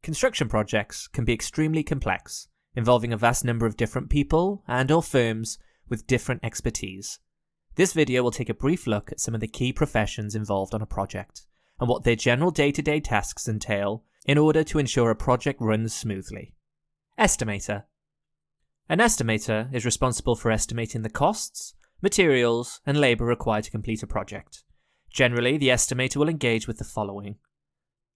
Construction projects can be extremely complex, involving a vast number of different people and/or firms with different expertise. This video will take a brief look at some of the key professions involved on a project, and what their general day-to-day tasks entail in order to ensure a project runs smoothly. Estimator. An estimator is responsible for estimating the costs, materials, and labour required to complete a project. Generally, the estimator will engage with the following: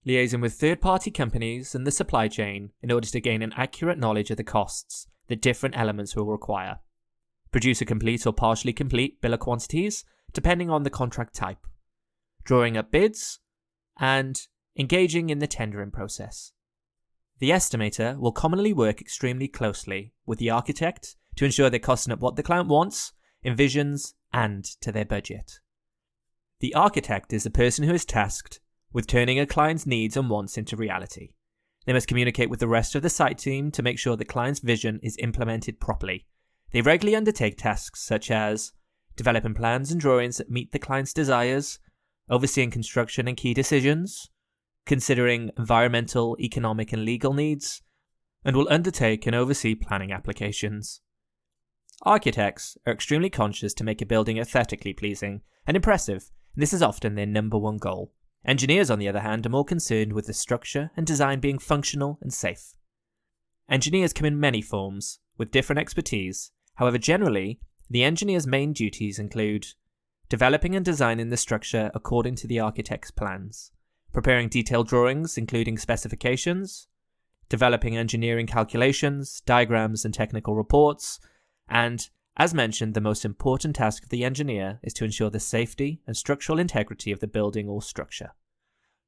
liaising with third-party companies and the supply chain in order to gain an accurate knowledge of the costs that different elements will require. Produce a complete or partially complete bill of quantities, depending on the contract type. Drawing up bids, and engaging in the tendering process. The estimator will commonly work extremely closely with the architect to ensure they're costing up what the client wants, envisions, and to their budget. The architect is the person who is tasked with turning a client's needs and wants into reality. They must communicate with the rest of the site team to make sure the client's vision is implemented properly. They regularly undertake tasks such as developing plans and drawings that meet the client's desires, overseeing construction and key decisions, considering environmental, economic and legal needs, and will undertake and oversee planning applications. Architects are extremely conscious to make a building aesthetically pleasing and impressive, and this is often their number one goal. Engineers, on the other hand, are more concerned with the structure and design being functional and safe. Engineers come in many forms, with different expertise. However, generally, the engineer's main duties include developing and designing the structure according to the architect's plans, preparing detailed drawings including specifications, developing engineering calculations, diagrams and technical reports, and, as mentioned, the most important task of the engineer is to ensure the safety and structural integrity of the building or structure.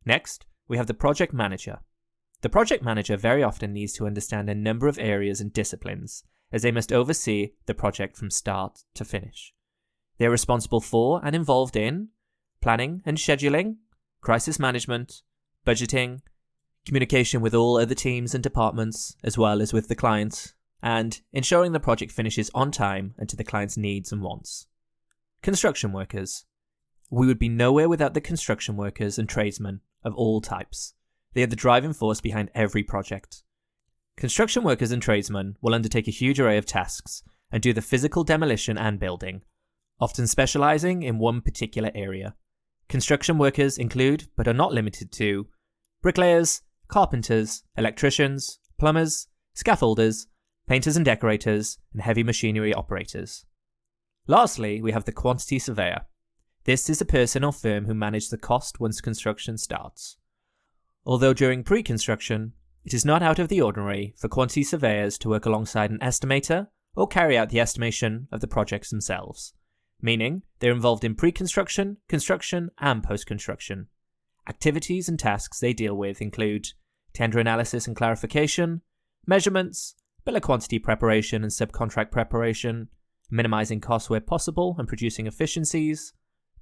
Next, we have the project manager. The project manager very often needs to understand a number of areas and disciplines, as they must oversee the project from start to finish. They are responsible for and involved in planning and scheduling, crisis management, budgeting, communication with all other teams and departments, as well as with the client, and ensuring the project finishes on time and to the client's needs and wants. Construction workers. We would be nowhere without the construction workers and tradesmen of all types. They are the driving force behind every project. Construction workers and tradesmen will undertake a huge array of tasks and do the physical demolition and building, often specialising in one particular area. Construction workers include, but are not limited to, bricklayers, carpenters, electricians, plumbers, scaffolders, painters and decorators, and heavy machinery operators. Lastly, we have the quantity surveyor. This is a person or firm who manage the cost once construction starts. Although during pre-construction, it is not out of the ordinary for quantity surveyors to work alongside an estimator or carry out the estimation of the projects themselves, meaning they're involved in pre-construction, construction, and post-construction. Activities and tasks they deal with include tender analysis and clarification, measurements, bill of quantity preparation and subcontract preparation, minimizing costs where possible and producing efficiencies,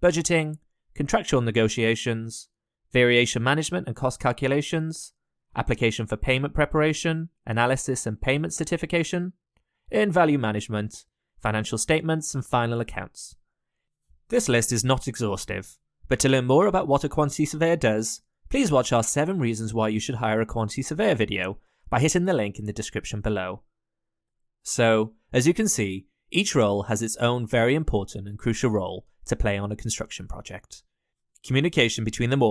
budgeting, contractual negotiations, variation management and cost calculations, application for payment preparation, analysis and payment certification, earned value management, financial statements and final accounts. This list is not exhaustive, but to learn more about what a quantity surveyor does, please watch our 7 reasons why you should hire a quantity surveyor video by hitting the link in the description below. So, as you can see, each role has its own very important and crucial role to play on a construction project. Communication between them all